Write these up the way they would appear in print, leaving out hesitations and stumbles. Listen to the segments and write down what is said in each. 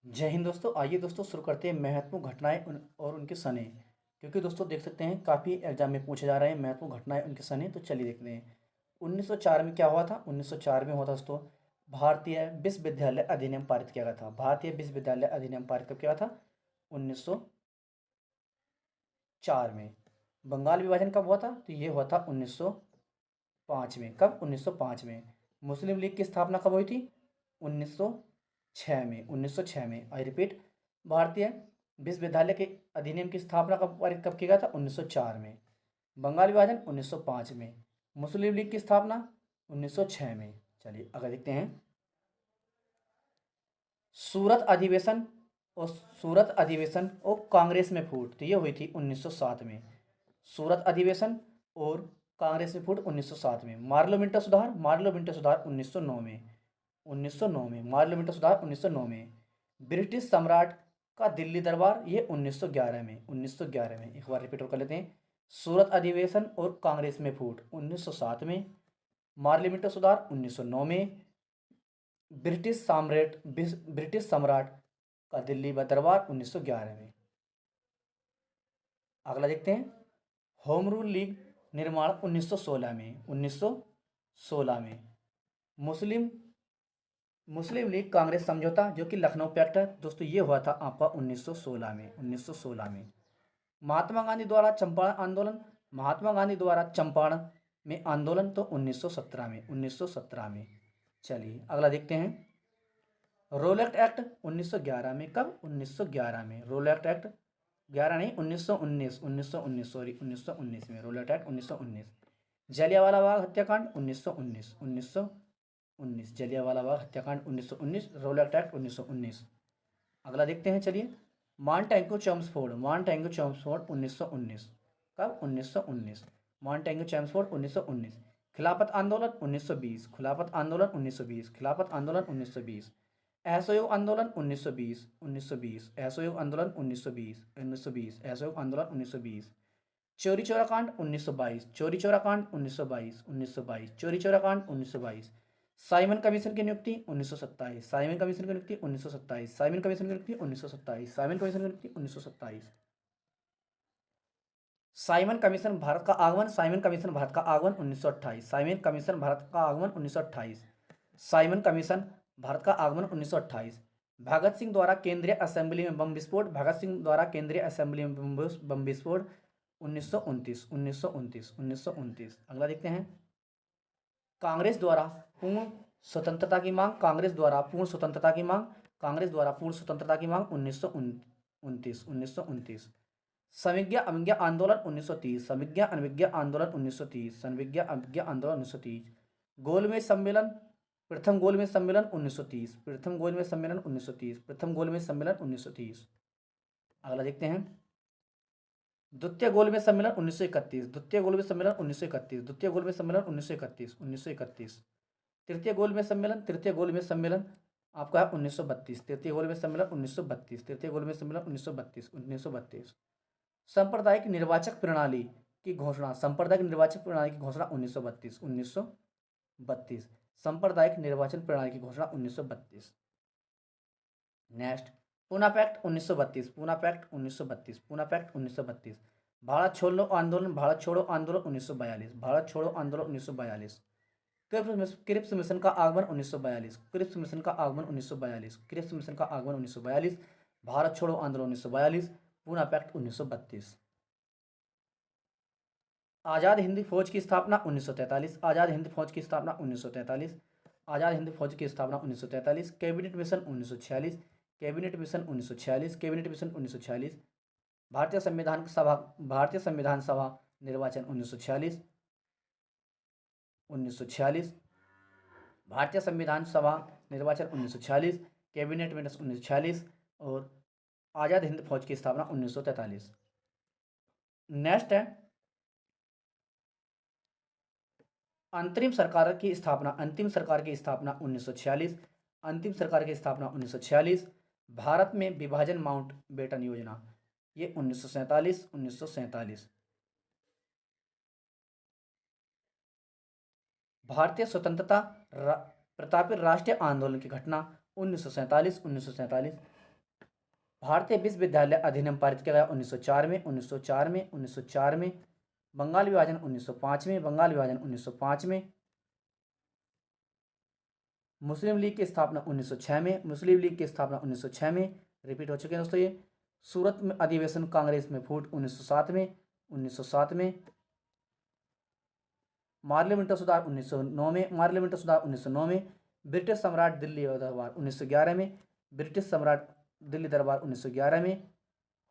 जय हिंद दोस्तों। आइए दोस्तों शुरू करते हैं महत्वपूर्ण घटनाएं और उनके सने। क्योंकि दोस्तों देख सकते हैं काफ़ी एग्जाम में पूछे जा रहे हैं महत्वपूर्ण घटनाएं उनके सने। तो चलिए देखते हैं 1904 में क्या हुआ था। 1904 में हुआ था दोस्तों भारतीय विश्वविद्यालय अधिनियम पारित किया गया था। भारतीय विश्वविद्यालय अधिनियम पारित कब किया गया था? 1904 में। बंगाल विभाजन कब हुआ था? तो ये हुआ था 1905 में। कब? 1905 में। मुस्लिम लीग की स्थापना कब हुई थी? 1906 में। 1906 में। आई रिपीट, भारतीय विश्वविद्यालय के अधिनियम की स्थापना कब किया गया था? 1904 में। बंगाल विभाजन 1905 में। मुस्लिम लीग की स्थापना 1906 में। चलिए अगर देखते हैं सूरत अधिवेशन और सूरत अधिवेशन और कांग्रेस में फूट, तो ये हुई थी 1907 में। सूरत अधिवेशन और कांग्रेस में फूट 1907 में। मार्लो मिंटो सुधार 1909 में। 1909 में मार्लो मिंटो सुधार 1909 में। ब्रिटिश सम्राट का दिल्ली दरबार, ये 1911 में। 1911 में। एक बार रिपीट कर लेते हैं। सूरत अधिवेशन और कांग्रेस में फूट 1907 में। मार्लो मिंटो सुधार 1909 में। ब्रिटिश सम्राट का दिल्ली दरबार 1911 में। अगला देखते हैं होम रूल लीग निर्माण 1916 में। 1916 में। मुस्लिम मुस्लिम लीग कांग्रेस समझौता जो कि लखनऊ पैक्ट है दोस्तों, ये हुआ था आपका 1916 में। 1916 में। महात्मा गांधी द्वारा चंपारण आंदोलन, महात्मा गांधी द्वारा चंपारण में आंदोलन, तो 1917 में। 1917 में। चलिए अगला देखते हैं रोलेक्ट एक्ट 1911 में। कब? 1911 में। रोलेक्ट एक्ट 11 नहीं, 1919। 1919 सॉरी, 1919 में रोलेक्ट एक्ट 1919। जलियांवाला बाग हत्याकांड 1919। 1919 जलियांवाला बाग हत्याकांड 1919। Rowlatt act 1919। अगला देखते हैं चलिए मॉन्टेगो चेम्सफोर्ड, मॉन्टेगो चेम्सफोर्ड 1919। कब? 1919। मॉन्टेगो चेम्सफोर्ड 1919। खिलाफत आंदोलन 1920। खिलाफत आंदोलन 1920। खिलाफत आंदोलन 1920। असहयोग आंदोलन 1920। 1920 असहयोग आंदोलन 1920। 1920 असहयोग आंदोलन 1920। चौरी चौरा कांड 1922। चौरी चौरा कांड 1922। 1922 चौरी चौरा कांड 1922। साइमन कमीशन की नियुक्ति 1927। साइमन कमीशन की नियुक्ति 1927। साइमन कमीशन की नियुक्ति 1927। साइमन कमीशन की नियुक्ति 1927। साइमन कमीशन भारत का आगमन, साइमन कमीशन भारत का आगमन 1928। साइमन कमीशन भारत का आगमन 1928। साइमन कमीशन भारत का आगमन 1928। भगत सिंह द्वारा केंद्रीय असेंबली में बम विस्फोट, भगत सिंह द्वारा केंद्रीय असेंबली में बम विस्फोट 1929। 1929 1929। अगला देखते हैं कांग्रेस द्वारा पूर्ण स्वतंत्रता की मांग, कांग्रेस द्वारा पूर्ण स्वतंत्रता की मांग, कांग्रेस द्वारा पूर्ण स्वतंत्रता की मांग 1929। 1929। संविज्ञा अवज्ञा आंदोलन 1930। संविज्ञा अनविज्ञा आंदोलन 1930। संविज्ञा अवज्ञा आंदोलन 1930। गोलमेज सम्मेलन, प्रथम गोलमेज सम्मेलन 1930। प्रथम गोलमेज सम्मेलन 1930। प्रथम गोलमेज सम्मेलन 1930। अगला देखते हैं द्वितीय गोलमेज सम्मेलन 1931। द्वितीय गोलमेज सम्मेलन 1931। द्वितीय गोलमेज सम्मेलन 1931। 1931। तृतीय गोलमेज सम्मेलन, तृतीय गोलमेज सम्मेलन आपका है 1932। तृतीय गोलमेज सम्मेलन 1932। तृतीय गोलमेज सम्मेलन 1932। 1932। सांप्रदायिक निर्वाचक प्रणाली की घोषणा, सांप्रदायिक निर्वाचक प्रणाली की घोषणा 1932। 1932। सांप्रदायिक निर्वाचन प्रणाली की घोषणा 1932। Next Poona pact 1932। Poona pact 1932। Poona pact 1932। Bharat छोड़ो आंदोलन, भारत छोड़ो आंदोलन 1942। भारत छोड़ो आंदोलन 1942। क्रिप्स मिशन का आगमन 1942। क्रिप्स मिशन का आगमन 1942। क्रिप्स मिशन का आगमन 1942। भारत छोड़ो आंदोलन 1942। पूना पैक्ट 1932। आज़ाद हिंद फौज की स्थापना 1943। आज़ाद हिंद फौज की स्थापना 1943। आज़ाद हिंद फौज की स्थापना 1943। Cabinet mission 1946। Cabinet mission 1946। Cabinet mission 1946। भारतीय संविधान सभा, भारतीय संविधान सभा निर्वाचन 1946। 1946। भारतीय संविधान सभा निर्वाचन 1946। Cabinet mission 1946। और आज़ाद हिंद फौज की स्थापना 1943। नेक्स्ट है अंतरिम सरकार की स्थापना, अंतिम सरकार की स्थापना 1946। अंतिम सरकार की स्थापना 1946। भारत में विभाजन माउंट बेटन योजना, ये 1947। 1947। भारतीय स्वतंत्रता प्रतापित राष्ट्रीय आंदोलन की घटना 1947। 1947। भारतीय विश्वविद्यालय अधिनियम पारित किया गया 1904 में, 1904 में, 1904 में। बंगाल विभाजन 1905 में, बंगाल विभाजन 1905 में। मुस्लिम लीग की स्थापना 1906 में, मुस्लिम लीग की स्थापना 1906 में। रिपीट हो चुके हैं दोस्तों ये। सूरत में अधिवेशन कांग्रेस में फूट 1907 में, 1907 में। पार्लियामेंट सुधार 1909 में, पार्लियामेंट सुधार 1909 में। ब्रिटिश सम्राट दिल्ली दरबार 1911 में, ब्रिटिश सम्राट दिल्ली दरबार 1911 में।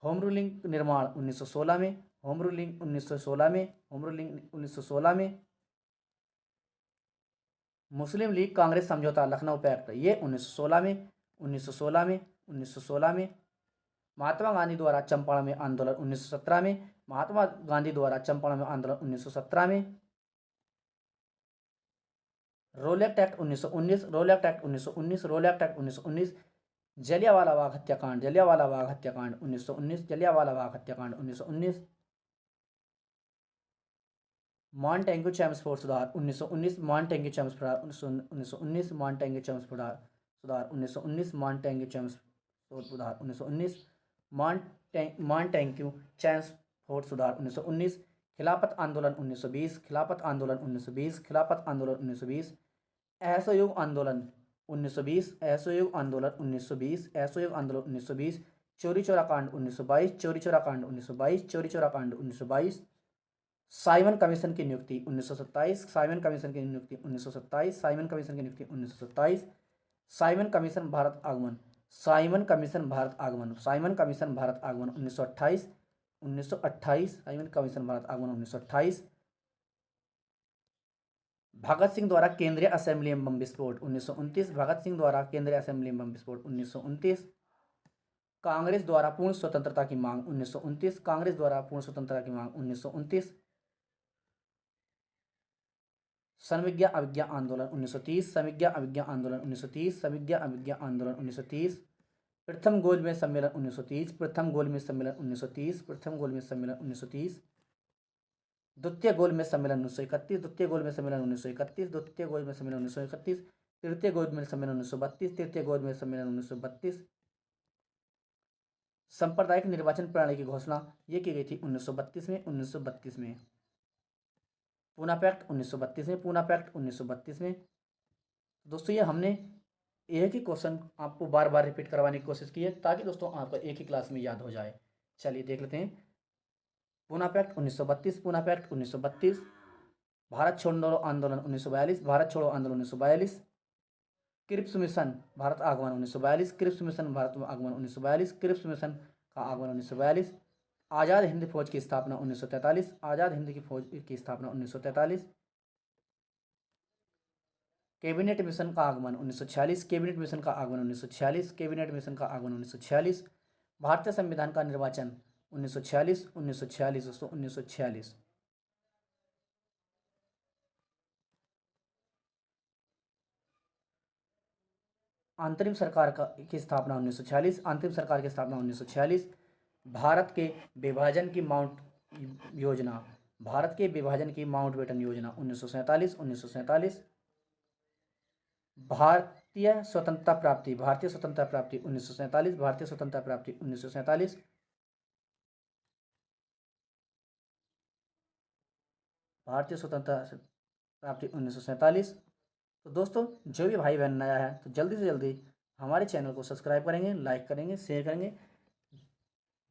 होम रूलिंग निर्माण 1916 में, होम रूलिंग 1916 में, होम रूलिंग 1916 में। मुस्लिम लीग कांग्रेस समझौता लखनऊ पैक्ट ये 1916 में, 1916 में, 1916 में। महात्मा गांधी द्वारा चंपारण में आंदोलन 1917 में, महात्मा गांधी द्वारा चंपारण में आंदोलन 1917 में। Rowlatt act 1919, Rowlatt act 1919, Rowlatt act 1919। Jallianwala Bagh हत्याकांड, जलियांवाला बाग हत्याकांड 1919, जलियांवाला बाग हत्याकांड 1919। मॉन्टेग्यू चैम्सफोर्ड सुधार 1919, मॉन्टेग्यू चैम्सफोर्ड 1919, मॉन्टेग्यू चैम्सफोर्ड सुधार 1919, मॉन्टेग्यू चैम्सफोर्ड सुधार 1919, मॉन्टेग्यू चैम्सफोर्ड सुधार 1919। खिलाफत आंदोलन 1920, खिलाफत आंदोलन 1920, खिलाफत आंदोलन 1920। असहयोग आंदोलन 1920, असहयोग आंदोलन 1920, असहयोग आंदोलन 1920। चोरी चौरा कांड 1922, चोरी चौरा कांड 1922, चोरी चौरा कांड 1922। साइमन कमीशन की नियुक्ति 1927, साइमन कमीशन की नियुक्ति 1927, साइमन कमीशन की नियुक्ति 1927। साइमन कमीशन भारत आगमन, साइमन कमीशन भारत आगमन, साइमन कमीशन भारत आगमन 1928, 1928, साइमन कमीशन भारत आगमन 1928। भगत सिंह द्वारा केंद्रीय असेंबली में बम विस्फोट 1929, भगत सिंह द्वारा केंद्रीय असेंबली में बम विस्फोट 1929। कांग्रेस द्वारा पूर्ण स्वतंत्रता की मांग 1929, कांग्रेस द्वारा पूर्ण स्वतंत्रता की मांग 1929। संविज्ञा अभिज्ञा आंदोलन 1930, संविज्ञा अभिज्ञा आंदोलन 1930, संविज्ञा अभिज्ञा आंदोलन 1930। प्रथम गोलमेज सम्मेलन 1930, प्रथम गोलमेज सम्मेलन 1930, प्रथम गोलमेज सम्मेलन 1930। द्वितीय गोलमेज सम्मेलन 1931, द्वितीय गोलमेज सम्मेलन 1931, द्वितीय गोलमेज सम्मेलन 1931। तृतीय गोलमेज सम्मेलन 1932, तृतीय गोलमेज सम्मेलन 1932। सांप्रदायिक निर्वाचन प्रणाली की घोषणा ये की गई थी 1932 में, 1932 में। पूना पैक्ट 1932 में, पूना पैक्ट 1932 में। दोस्तों ये हमने एक ही क्वेश्चन आपको बार बार रिपीट करवाने की कोशिश की है ताकि दोस्तों आपको एक ही क्लास में याद हो जाए। चलिए देख लेते हैं। Poona pact 1932, Poona pact 1932। भारत छोड़ो आंदोलन 1942, भारत छोड़ो आंदोलन 1942। क्रिप्स मिशन भारत आगमन 1942, क्रिप्स मिशन भारत आगमन 1942, क्रिप्स मिशन का आगमन 1942। आज़ाद हिंद फौज की स्थापना 1943, आज़ाद हिंद की फौज की स्थापना 1943। कैबिनेट मिशन का आगमन 1946, कैबिनेट मिशन का आगमन 1946, कैबिनेट मिशन का आगमन 1946। भारतीय संविधान का निर्वाचन 1946, 1946 दोस्तों 1946। अंतरिम सरकार की स्थापना 1946, अंतिम सरकार की स्थापना 1946। भारत के विभाजन की माउंट योजना, भारत के विभाजन की माउंटबेटन योजना 1947, 1947। भारतीय स्वतंत्रता प्राप्ति, भारतीय स्वतंत्रता प्राप्ति 1947, भारतीय स्वतंत्रता प्राप्ति 1947। भारतीय स्वतंत्रता प्राप्ति 1947। तो दोस्तों जो भी भाई बहन नया है तो जल्दी से जल्दी हमारे चैनल को सब्सक्राइब करेंगे, लाइक करेंगे, शेयर करेंगे।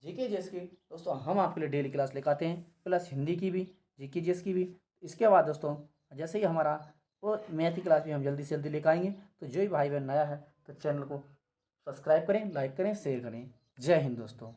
जीके जीएस की दोस्तों हम आपके लिए डेली क्लास लेकर आते हैं, प्लस हिंदी की भी, जीके जीएस की भी। इसके बाद दोस्तों जैसे ही हमारा वो मैथ की क्लास भी हम जल्दी से जल्दी लेकर आएंगे। तो जो भी भाई बहन नया है तो चैनल को सब्सक्राइब करें, लाइक करें, शेयर करें। जय हिंद दोस्तों।